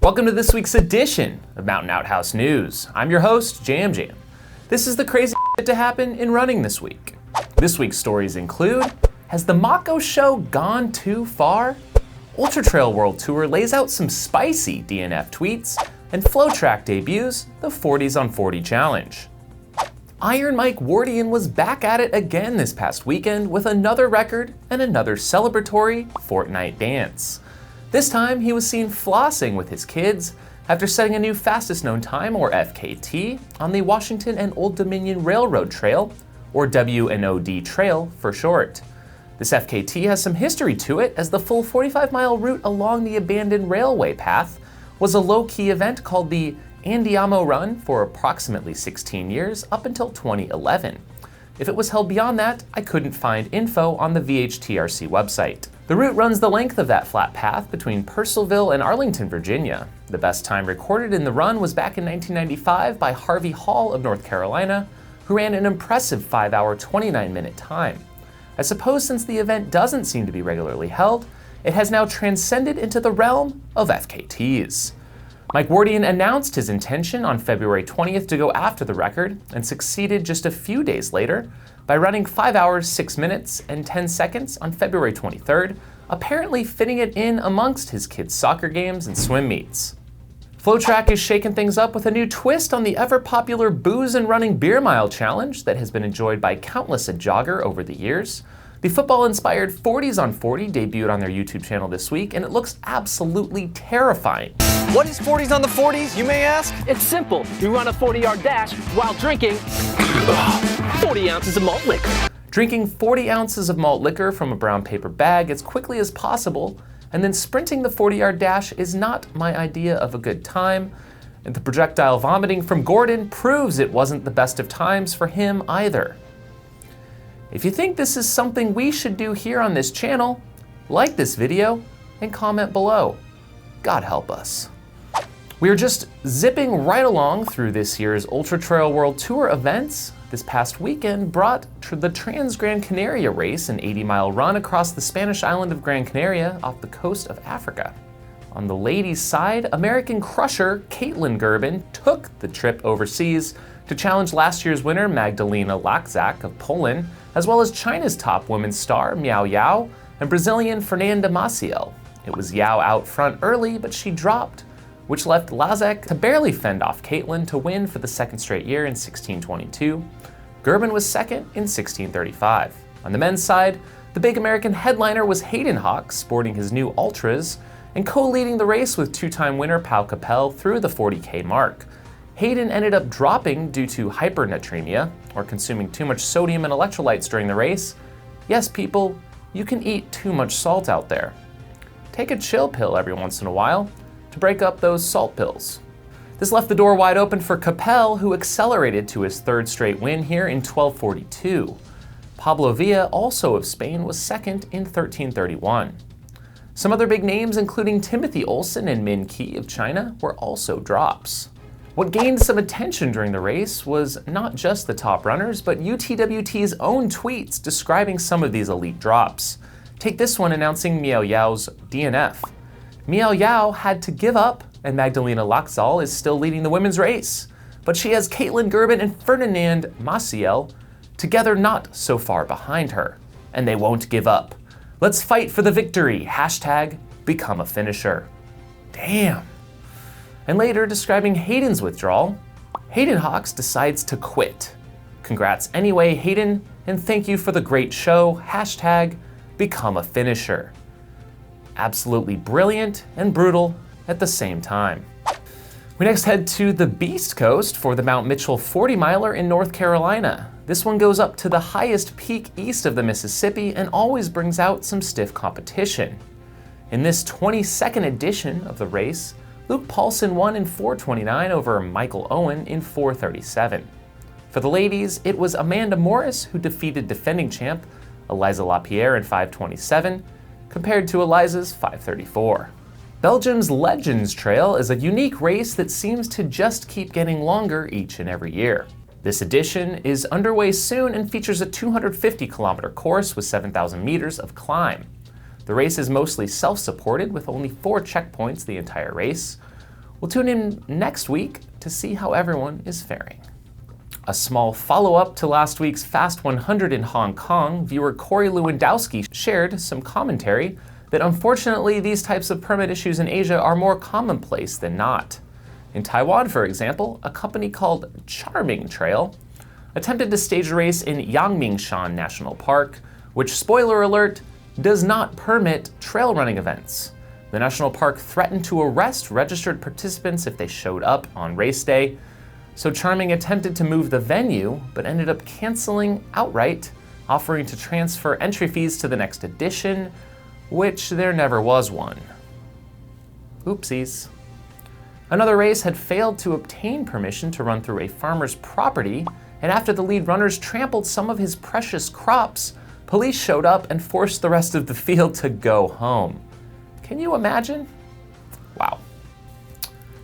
Welcome to this week's edition of Mountain Outhouse News. I'm your host, Jam Jam. This is the crazy shit to happen in running this week. This week's stories include, has the Mocko show gone too far? Ultra Trail World Tour lays out some spicy DNF tweets, and FloTrack debuts the Forties on 40 challenge. Iron Mike Wardian was back at it again this past weekend with another record and another celebratory Fortnite dance. This time, he was seen flossing with his kids after setting a new fastest known time, or FKT, on the Washington and Old Dominion Railroad Trail, or W&OD Trail for short. This FKT has some history to it, as the full 45-mile route along the abandoned railway path was a low-key event called the Andiamo Run for approximately 16 years, up until 2011. If it was held beyond that, I couldn't find info on the VHTRC website. The route runs the length of that flat path between Purcellville and Arlington, Virginia. The best time recorded in the run was back in 1995 by Harvey Hall of North Carolina, who ran an impressive 5-hour, 29-minute time. I suppose since the event doesn't seem to be regularly held, it has now transcended into the realm of FKTs. Mike Wardian announced his intention on February 20th to go after the record, and succeeded just a few days later by running 5 hours, 6 minutes, and 10 seconds on February 23rd, apparently fitting it in amongst his kids' soccer games and swim meets. FloTrack is shaking things up with a new twist on the ever-popular booze and running beer mile challenge that has been enjoyed by countless a jogger over the years. The football-inspired Forties on 40 debuted on their YouTube channel this week, and it looks absolutely terrifying. What is Forties on the 40s, you may ask? It's simple. You run a 40-yard dash while drinking 40 ounces of malt liquor. Drinking 40 ounces of malt liquor from a brown paper bag as quickly as possible, and then sprinting the 40-yard dash is not my idea of a good time. And the projectile vomiting from Gordon proves it wasn't the best of times for him either. If you think this is something we should do here on this channel, like this video and comment below. God help us. We are just zipping right along through this year's Ultra Trail World Tour events. This past weekend brought the Transgrancanaria race, an 80-mile run across the Spanish island of Gran Canaria off the coast of Africa. On the ladies' side, American crusher Caitlin Gerben took the trip overseas to challenge last year's winner Magdalena Lachzak of Poland, as well as China's top women's star Miao Yao and Brazilian Fernanda Maciel. It was Yao out front early, but she dropped, which left Lachzak to barely fend off Caitlin to win for the second straight year in 1622. Gerben was second in 1635. On the men's side, the big American headliner was Hayden Hawks, sporting his new Ultras, and co-leading the race with two-time winner Pau Capel through the 40K mark. Hayden ended up dropping due to hypernatremia, or consuming too much sodium and electrolytes during the race. Yes, people, you can eat too much salt out there. Take a chill pill every once in a while to break up those salt pills. This left the door wide open for Capel, who accelerated to his third straight win here in 12:42. Pablo Villa, also of Spain, was second in 13:31. Some other big names, including Timothy Olsen and Min Qi of China, were also drops. What gained some attention during the race was not just the top runners, but UTWT's own tweets describing some of these elite drops. Take this one announcing Miao Yao's DNF. Miao Yao had to give up, and Magdalena Lachzak is still leading the women's race. But she has Caitlin Gerben and Fernand Maciel together not so far behind her. And they won't give up. Let's fight for the victory. Hashtag become a finisher. Damn. And later, describing Hayden's withdrawal, Hayden Hawks decides to quit. Congrats anyway, Hayden, and thank you for the great show. Hashtag become a finisher. Absolutely brilliant and brutal at the same time. We next head to the Beast Coast for the Mount Mitchell 40-miler in North Carolina. This one goes up to the highest peak east of the Mississippi and always brings out some stiff competition. In this 22nd edition of the race, Luke Paulson won in 4:29 over Michael Owen in 4:37. For the ladies, it was Amanda Morris who defeated defending champ Eliza Lapierre in 5:27, compared to Eliza's 5:34. Belgium's Legends Trail is a unique race that seems to just keep getting longer each and every year. This edition is underway soon and features a 250-kilometer course with 7,000 meters of climb. The race is mostly self-supported with only 4 checkpoints the entire race. We'll tune in next week to see how everyone is faring. A small follow-up to last week's Fast 100 in Hong Kong, viewer Corey Lewandowski shared some commentary that unfortunately these types of permit issues in Asia are more commonplace than not. In Taiwan, for example, a company called Charming Trail attempted to stage a race in Yangmingshan National Park, which, spoiler alert, does not permit trail running events. The national park threatened to arrest registered participants if they showed up on race day, so Charming attempted to move the venue, but ended up canceling outright, offering to transfer entry fees to the next edition, which there never was one. Oopsies. Another race had failed to obtain permission to run through a farmer's property, and after the lead runners trampled some of his precious crops, police showed up and forced the rest of the field to go home. Can you imagine? Wow.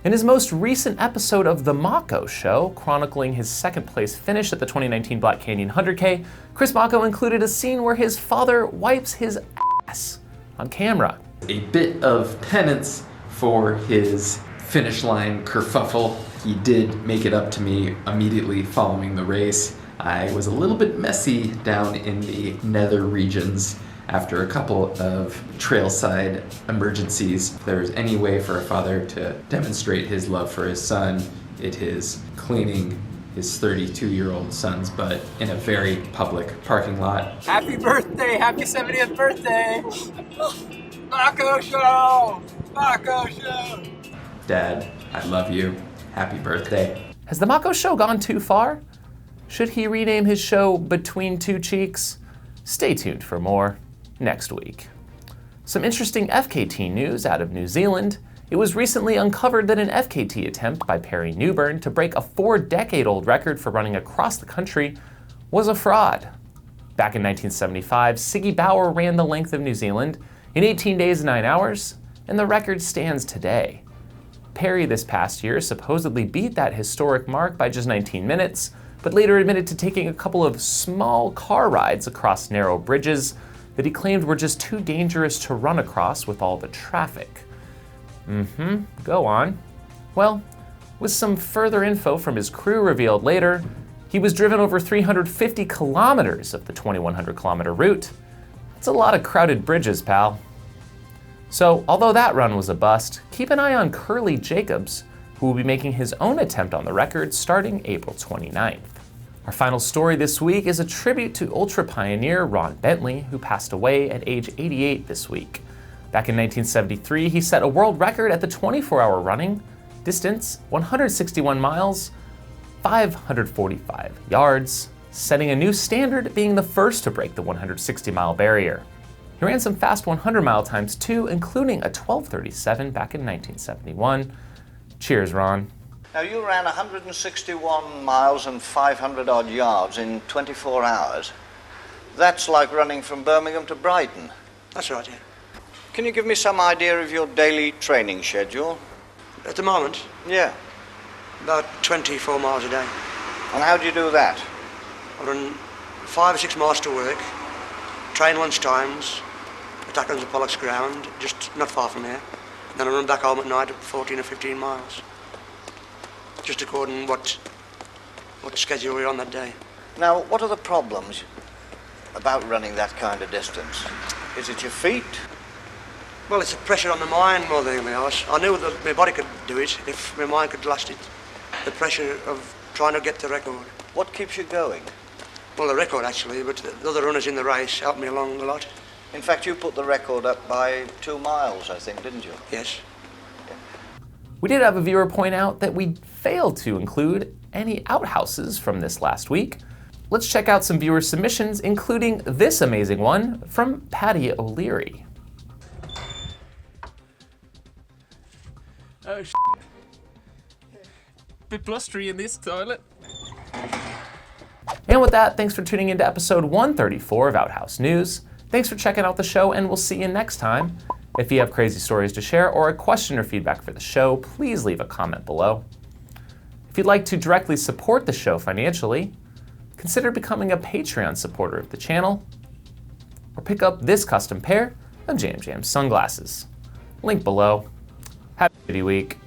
In his most recent episode of The Mocko Show, chronicling his second place finish at the 2019 Black Canyon 100K, Chris Mocko included a scene where his father wipes his ass on camera. A bit of penance for his finish line kerfuffle. He did make it up to me immediately following the race. I was a little bit messy down in the nether regions after a couple of trailside emergencies. If there's any way for a father to demonstrate his love for his son, it is cleaning his 32-year-old son's butt in a very public parking lot. Happy birthday! Happy 70th birthday! Mocko Show! Mocko Show! Dad, I love you. Happy birthday. Has the Mocko Show gone too far? Should he rename his show Between Two Cheeks? Stay tuned for more next week. Some interesting FKT news out of New Zealand. It was recently uncovered that an FKT attempt by Perry Newburn to break a 4-decade-old record for running across the country was a fraud. Back in 1975, Siggy Bauer ran the length of New Zealand in 18 days and 9 hours, and the record stands today. Perry this past year supposedly beat that historic mark by just 19 minutes, but later admitted to taking a couple of small car rides across narrow bridges that he claimed were just too dangerous to run across with all the traffic. Go on. Well, with some further info from his crew revealed later, he was driven over 350 kilometers of the 2,100 kilometer route. That's a lot of crowded bridges, pal. So, although that run was a bust, keep an eye on Curly Jacobs, who will be making his own attempt on the record starting April 29th. Our final story this week is a tribute to ultra pioneer Ron Bentley, who passed away at age 88 this week. Back in 1973, he set a world record at the 24-hour running distance, 161 miles, 545 yards, setting a new standard, being the first to break the 160-mile barrier. He ran some fast 100-mile times too, including a 12:37 back in 1971. Cheers, Ron. Now, you ran 161 miles and 500 odd yards in 24 hours. That's like running from Birmingham to Brighton. That's right, yeah. Can you give me some idea of your daily training schedule? At the moment, Yeah. about 24 miles a day. And how do you do that? I run 5 or 6 miles to work, train lunch times, attack on the Pollock's ground, just not far from here. Then I run back home at night at 14 or 15 miles. Just according what schedule we're on that day. Now, what are the problems about running that kind of distance? Is it your feet? Well, it's the pressure on the mind more than anything else. I knew that my body could do it if my mind could last it. The pressure of trying to get the record. What keeps you going? Well, the record actually, but the other runners in the race helped me along a lot. In fact, you put the record up by 2 miles, I think, didn't you? Yes. We did have a viewer point out that we failed to include any outhouses from this last week. Let's check out some viewer submissions, including this amazing one from Patty O'Leary. Oh, bit blustery in this toilet. And with that, thanks for tuning into episode 134 of Outhouse News. Thanks for checking out the show, and we'll see you next time. If you have crazy stories to share or a question or feedback for the show, please leave a comment below. If you'd like to directly support the show financially, consider becoming a Patreon supporter of the channel, or pick up this custom pair of Jam Jam sunglasses. Link below. Have a good week.